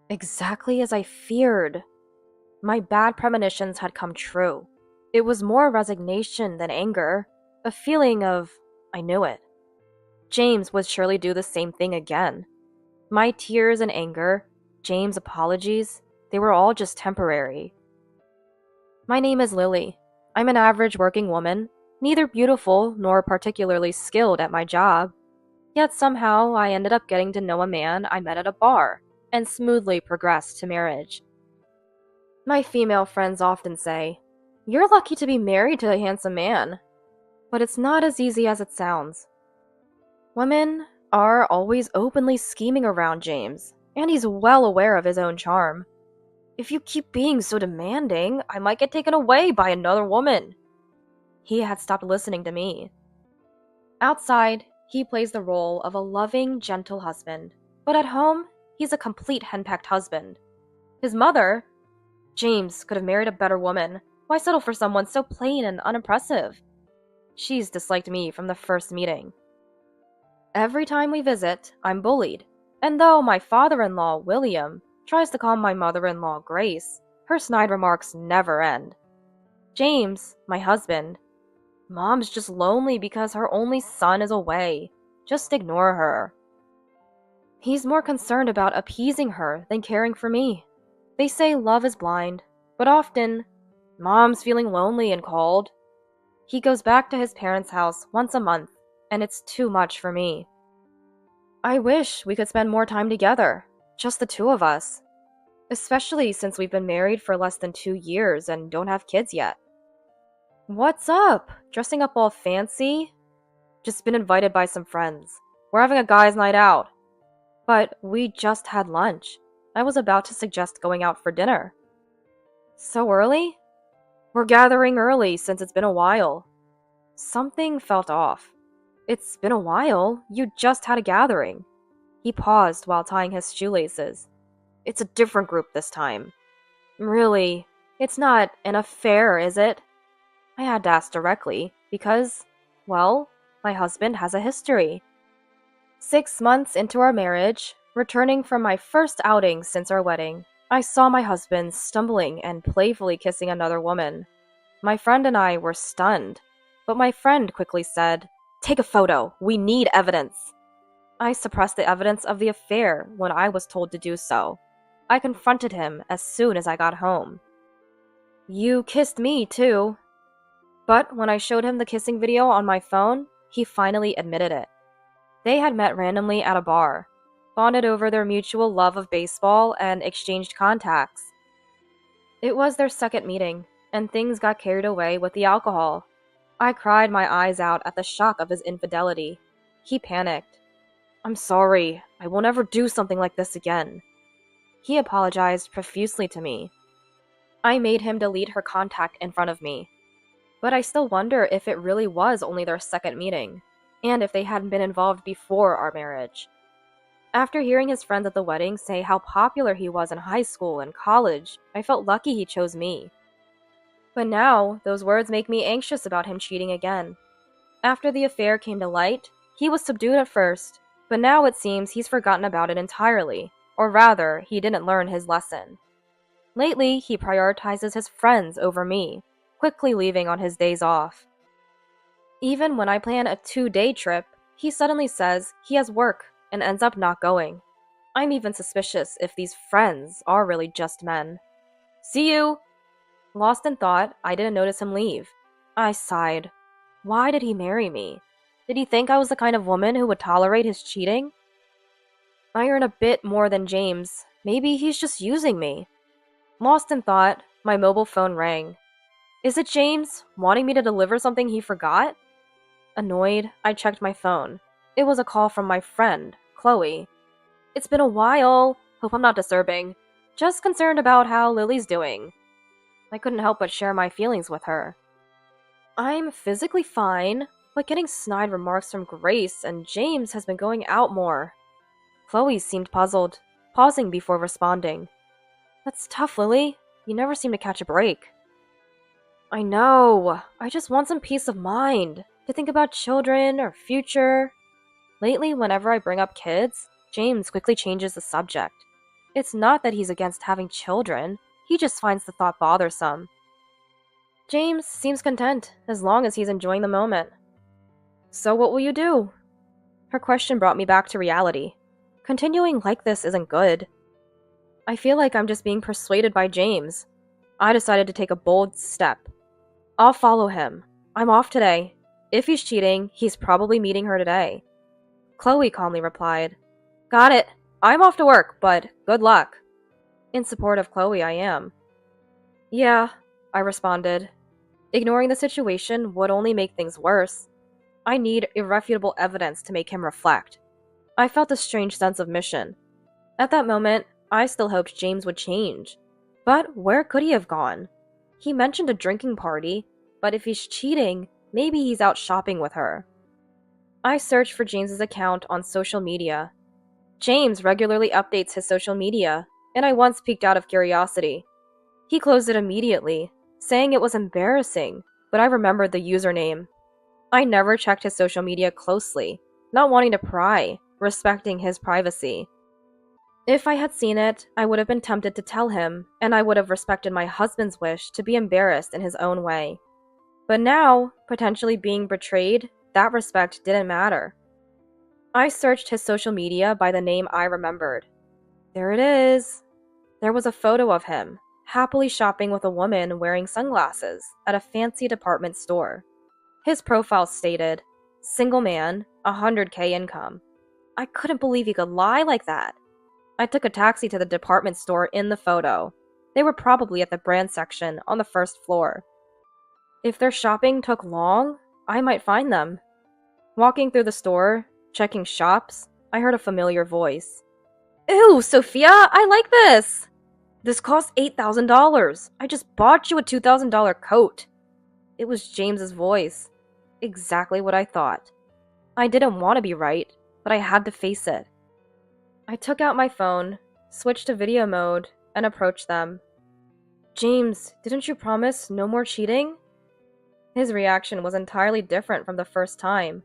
Exactly as I feared. My bad premonitions had come true. It was more resignation than anger, a feeling of, I knew it. James would surely do the same thing again. My tears and anger, James' apologies, they were all just temporary. My name is Lily. I'm an average working woman, neither beautiful nor particularly skilled at my job. Yet somehow I ended up getting to know a man I met at a bar and smoothly progressed to marriage. My female friends often say, "You're lucky to be married to a handsome man." But it's not as easy as it sounds. Women are always openly scheming around James, and he's well aware of his own charm. "If you keep being so demanding, I might get taken away by another woman." He had stopped listening to me. Outside, he plays the role of a loving, gentle husband, but at home, he's a complete henpecked husband. His mother, James could have married a better woman. Why settle for someone so plain and unimpressive? She's disliked me from the first meeting. Every time we visit, I'm bullied, and though my father-in-law, William, tries to calm my mother-in-law, Grace, her snide remarks never end. James, my husband, "Mom's just lonely because her only son is away. Just ignore her." He's more concerned about appeasing her than caring for me. They say love is blind, but often, "Mom's feeling lonely and cold." He goes back to his parents' house once a month, and it's too much for me. I wish we could spend more time together, just the two of us. Especially since we've been married for less than 2 years and don't have kids yet. "What's up? Dressing up all fancy?" "Just been invited by some friends. We're having a guys' night out." "But we just had lunch. I was about to suggest going out for dinner." "So early?" "We're gathering early since it's been a while." Something felt off. "It's been a while. You just had a gathering." He paused while tying his shoelaces. "It's a different group this time." "Really? It's not an affair, is it?" I had to ask directly because, well, my husband has a history. 6 months into our marriage, returning from my first outing since our wedding, I saw my husband stumbling and playfully kissing another woman. My friend and I were stunned, but my friend quickly said, "Take a photo. We need evidence." I suppressed the evidence of the affair when I was told to do so. I confronted him as soon as I got home. "You kissed me, too." But when I showed him the kissing video on my phone, he finally admitted it. They had met randomly at a bar, bonded over their mutual love of baseball, and exchanged contacts. It was their second meeting, and things got carried away with the alcohol. I cried my eyes out at the shock of his infidelity. He panicked. "I'm sorry. I will never do something like this again." He apologized profusely to me. I made him delete her contact in front of me. But I still wonder if it really was only their second meeting, and if they hadn't been involved before our marriage. After hearing his friends at the wedding say how popular he was in high school and college, I felt lucky he chose me. But now, those words make me anxious about him cheating again. After the affair came to light, he was subdued at first, but now it seems he's forgotten about it entirely, or rather, he didn't learn his lesson. Lately, he prioritizes his friends over me, quickly leaving on his days off. Even when I plan a 2-day trip, he suddenly says he has work and ends up not going. I'm even suspicious if these friends are really just men. "See you!" Lost in thought, I didn't notice him leave. I sighed. Why did he marry me? Did he think I was the kind of woman who would tolerate his cheating? I earn a bit more than James. Maybe he's just using me. Lost in thought, my mobile phone rang. Is it James, wanting me to deliver something he forgot? Annoyed, I checked my phone. It was a call from my friend, Chloe. "It's been a while. Hope I'm not disturbing. Just concerned about how Lily's doing." I couldn't help but share my feelings with her. "I'm physically fine, but getting snide remarks from Grace and James has been going out more." Chloe seemed puzzled, pausing before responding. "That's tough, Lily. You never seem to catch a break." "I know. I just want some peace of mind, to think about children or future." Lately, whenever I bring up kids, James quickly changes the subject. It's not that he's against having children, he just finds the thought bothersome. James seems content as long as he's enjoying the moment. So what will you do? Her question brought me back to reality. Continuing like this isn't good. I feel like I'm just being persuaded by James. I decided to take a bold step. I'll follow him. I'm off today. If he's cheating, he's probably meeting her today. Chloe calmly replied, Got it. I'm off to work, but good luck. In support of Chloe, I am. Yeah, I responded. Ignoring the situation would only make things worse. I need irrefutable evidence to make him reflect. I felt a strange sense of mission. At that moment, I still hoped James would change. But where could he have gone? He mentioned a drinking party, but if he's cheating, maybe he's out shopping with her. I searched for James's account on social media. James regularly updates his social media, and I once peeked out of curiosity. He closed it immediately, saying it was embarrassing, but I remembered the username. I never checked his social media closely, not wanting to pry, respecting his privacy. If I had seen it, I would have been tempted to tell him, and I would have respected my husband's wish to be embarrassed in his own way. But now, potentially being betrayed, that respect didn't matter. I searched his social media by the name I remembered. There it is. There was a photo of him, happily shopping with a woman wearing sunglasses at a fancy department store. His profile stated, single man, $100K income. I couldn't believe he could lie like that. I took a taxi to the department store in the photo. They were probably at the brand section on the first floor. If their shopping took long, I might find them. Walking through the store, checking shops, I heard a familiar voice. Ew, Sophia, I like this! This cost $8,000. I just bought you a $2,000 coat. It was James's voice. Exactly what I thought. I didn't want to be right, but I had to face it. I took out my phone, switched to video mode, and approached them. James, didn't you promise no more cheating? His reaction was entirely different from the first time.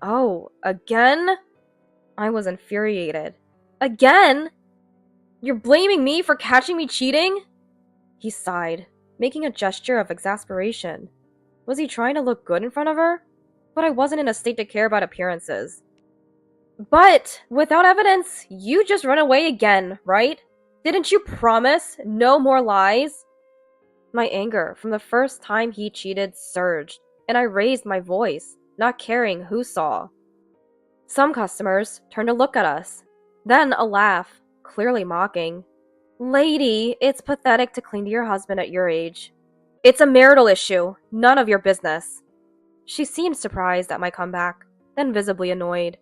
Oh, again? I was infuriated. Again? You're blaming me for catching me cheating? He sighed, making a gesture of exasperation. Was he trying to look good in front of her? But I wasn't in a state to care about appearances. But, without evidence, you just run away again, right? Didn't you promise no more lies? My anger from the first time he cheated surged, and I raised my voice, not caring who saw. Some customers turned to look at us. Then a laugh, clearly mocking. Lady, it's pathetic to cling to your husband at your age. It's a marital issue, none of your business. She seemed surprised at my comeback, then visibly annoyed.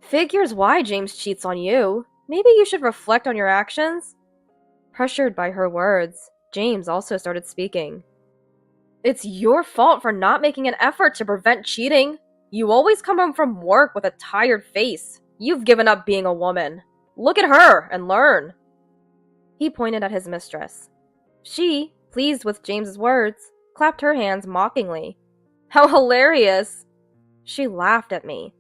Figures why James cheats on you. Maybe you should reflect on your actions. Pressured by her words, James also started speaking. It's your fault for not making an effort to prevent cheating. You always come home from work with a tired face. You've given up being a woman. Look at her and learn. He pointed at his mistress. She, pleased with James's words, clapped her hands mockingly. How hilarious! She laughed at me.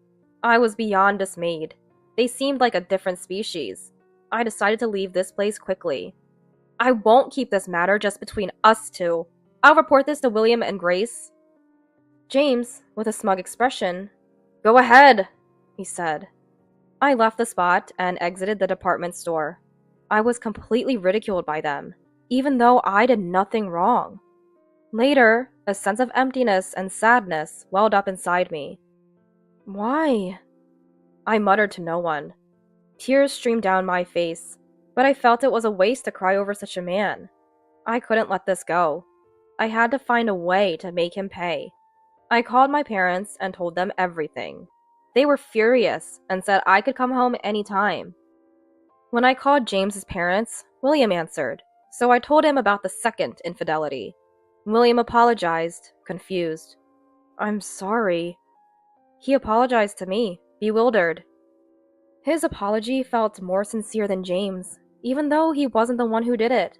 I was beyond dismayed. They seemed like a different species. I decided to leave this place quickly. I won't keep this matter just between us two. I'll report this to William and Grace. James, with a smug expression, Go ahead, he said. I left the spot and exited the department store. I was completely ridiculed by them, even though I did nothing wrong. Later, a sense of emptiness and sadness welled up inside me. Why? I muttered to no one. Tears streamed down my face, but I felt it was a waste to cry over such a man. I couldn't let this go. I had to find a way to make him pay. I called my parents and told them everything. They were furious and said I could come home anytime. When I called James's parents, William answered, so I told him about the second infidelity. William apologized, confused. I'm sorry. He apologized to me, bewildered. His apology felt more sincere than James, even though he wasn't the one who did it.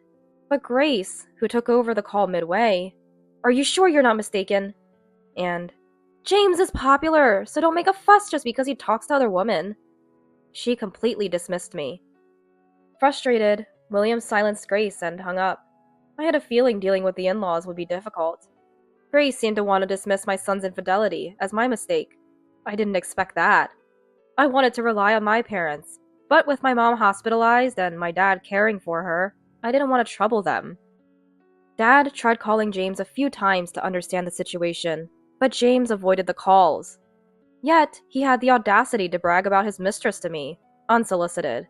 But Grace, who took over the call midway, Are you sure you're not mistaken? And, James is popular, so don't make a fuss just because he talks to other women. She completely dismissed me. Frustrated, William silenced Grace and hung up. I had a feeling dealing with the in-laws would be difficult. Grace seemed to want to dismiss my son's infidelity as my mistake. I didn't expect that. I wanted to rely on my parents, but with my mom hospitalized and my dad caring for her, I didn't want to trouble them. Dad tried calling James a few times to understand the situation, but James avoided the calls. Yet, he had the audacity to brag about his mistress to me, unsolicited.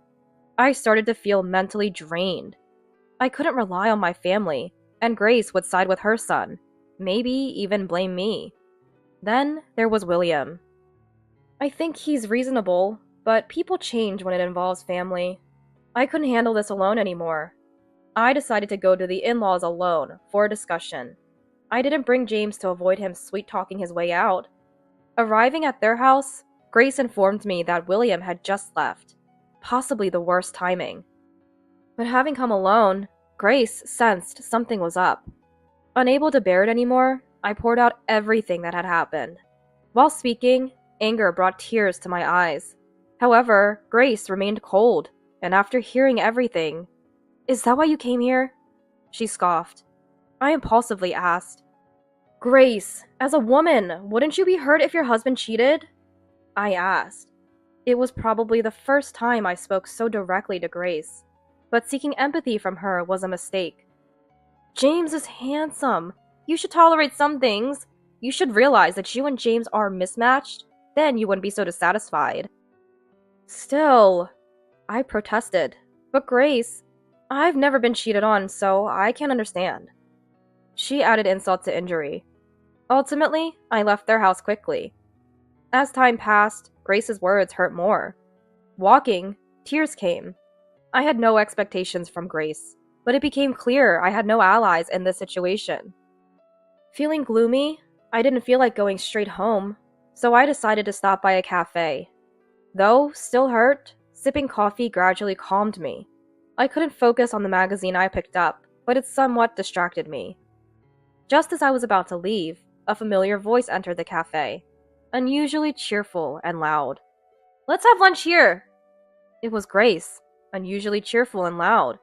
I started to feel mentally drained. I couldn't rely on my family, and Grace would side with her son, maybe even blame me. Then there was William. I think he's reasonable, but people change when it involves family. I couldn't handle this alone anymore. I decided to go to the in-laws alone for a discussion. I didn't bring James to avoid him sweet-talking his way out. Arriving at their house, Grace informed me that William had just left, possibly the worst timing. But having come alone, Grace sensed something was up. Unable to bear it anymore, I poured out everything that had happened. While speaking, anger brought tears to my eyes. However, Grace remained cold, and after hearing everything, "Is that why you came here?" she scoffed. I impulsively asked, "Grace, as a woman, wouldn't you be hurt if your husband cheated?" I asked. It was probably the first time I spoke so directly to Grace, but seeking empathy from her was a mistake. "James is handsome. You should tolerate some things. You should realize that you and James are mismatched. Then you wouldn't be so dissatisfied." Still, I protested. "But Grace, I've never been cheated on, so I can't understand." She added insult to injury. Ultimately, I left their house quickly. As time passed, Grace's words hurt more. Walking, tears came. I had no expectations from Grace, but it became clear I had no allies in this situation. Feeling gloomy, I didn't feel like going straight home, so I decided to stop by a cafe. Though still hurt, sipping coffee gradually calmed me. I couldn't focus on the magazine I picked up, but it somewhat distracted me. Just as I was about to leave, a familiar voice entered the cafe, unusually cheerful and loud. "Let's have lunch here!" It was Grace, unusually cheerful and loud.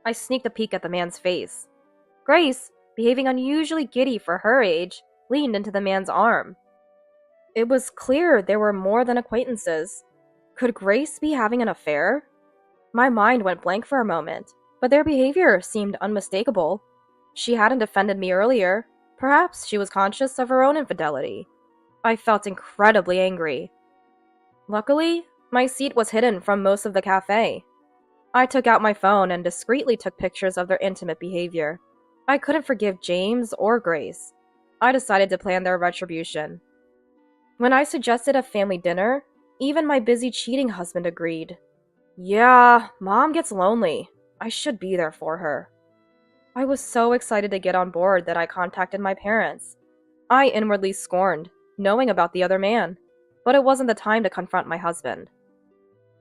I sneaked a peek at the man's face. Grace, behaving unusually giddy for her age, leaned into the man's arm. It was clear they were more than acquaintances. Could Grace be having an affair? My mind went blank for a moment, but their behavior seemed unmistakable. She hadn't defended me earlier. Perhaps she was conscious of her own infidelity. I felt incredibly angry. Luckily, my seat was hidden from most of the cafe. I took out my phone and discreetly took pictures of their intimate behavior. I couldn't forgive James or Grace. I decided to plan their retribution. When I suggested a family dinner, even my busy cheating husband agreed. "Yeah, Mom gets lonely. I should be there for her." I was so excited to get on board that I contacted my parents. I inwardly scorned knowing about the other man, but it wasn't the time to confront my husband.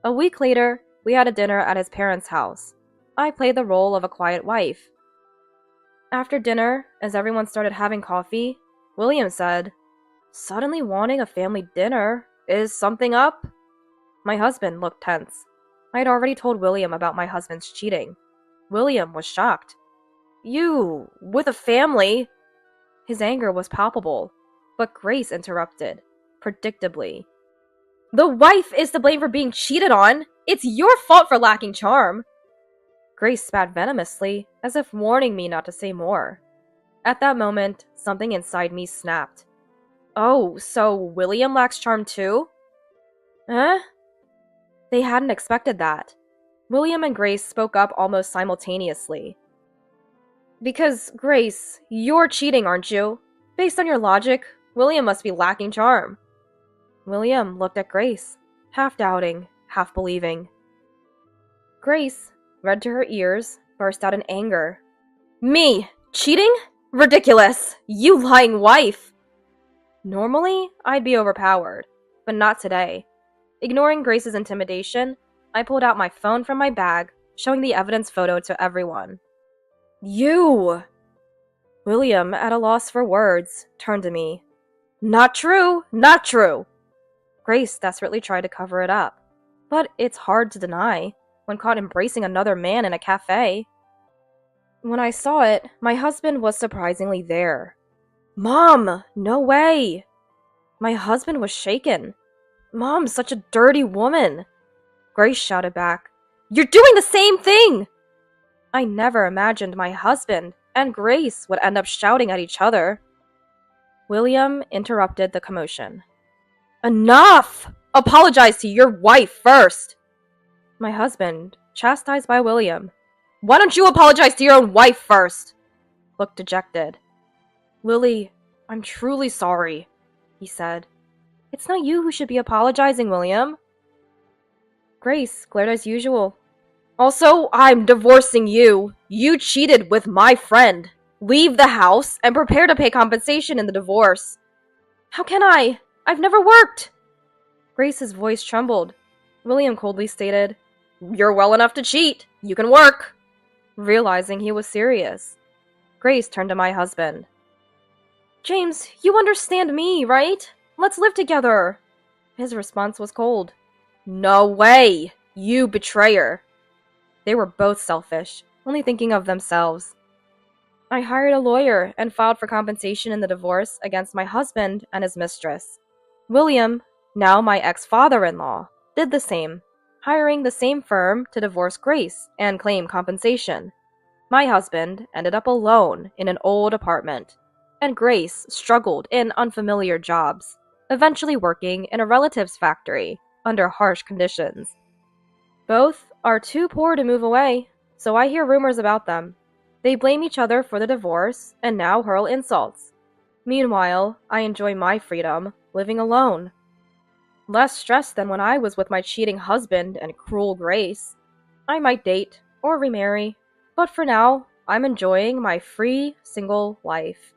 A week later, we had a dinner at his parents' house. I played the role of a quiet wife. After dinner, as everyone started having coffee, William said, "Suddenly wanting a family dinner? Is something up?" My husband looked tense. I had already told William about my husband's cheating. William was shocked. "You, with a family?" His anger was palpable, but Grace interrupted, predictably. "The wife is to blame for being cheated on. It's your fault for lacking charm." Grace spat venomously, as if warning me not to say more. At that moment, something inside me snapped. "Oh, so William lacks charm too?" Eh? They hadn't expected that. William and Grace spoke up almost simultaneously. "Because, Grace, you're cheating, aren't you? Based on your logic, William must be lacking charm." William looked at Grace, half doubting, half believing. Grace, red to her ears, burst out in anger. "Me? Cheating? Ridiculous! You lying wife!" Normally, I'd be overpowered, but not today. Ignoring Grace's intimidation, I pulled out my phone from my bag, showing the evidence photo to everyone. "You!" William, at a loss for words, turned to me. "Not true! Not true!" Grace desperately tried to cover it up, but it's hard to deny. when caught embracing another man in a cafe. When I saw it, my husband was surprisingly there. "Mom, no way!" My husband was shaken. "Mom's such a dirty woman!" Grace shouted back, "You're doing the same thing!" I never imagined my husband and Grace would end up shouting at each other. William interrupted the commotion. "Enough! Apologize to your wife first!" My husband, chastised by William, "Why don't you apologize to your own wife first?" looked dejected. "Willie, I'm truly sorry," he said. "It's not you who should be apologizing, William." Grace glared as usual. "Also, I'm divorcing you. You cheated with my friend. Leave the house and prepare to pay compensation in the divorce." "How can I? I've never worked." Grace's voice trembled. William coldly stated, "You're well enough to cheat. You can work." Realizing he was serious, Grace turned to my husband. "James, you understand me, right? Let's live together." His response was cold. "No way! You betrayer!" They were both selfish, only thinking of themselves. I hired a lawyer and filed for compensation in the divorce against my husband and his mistress. William, now my ex-father-in-law, did the same, hiring the same firm to divorce Grace and claim compensation. My husband ended up alone in an old apartment, and Grace struggled in unfamiliar jobs, eventually working in a relative's factory under harsh conditions. Both are too poor to move away, so I hear rumors about them. They blame each other for the divorce and now hurl insults. Meanwhile, I enjoy my freedom, living alone. Less stressed than when I was with my cheating husband and cruel Grace. I might date or remarry, but for now, I'm enjoying my free, single life.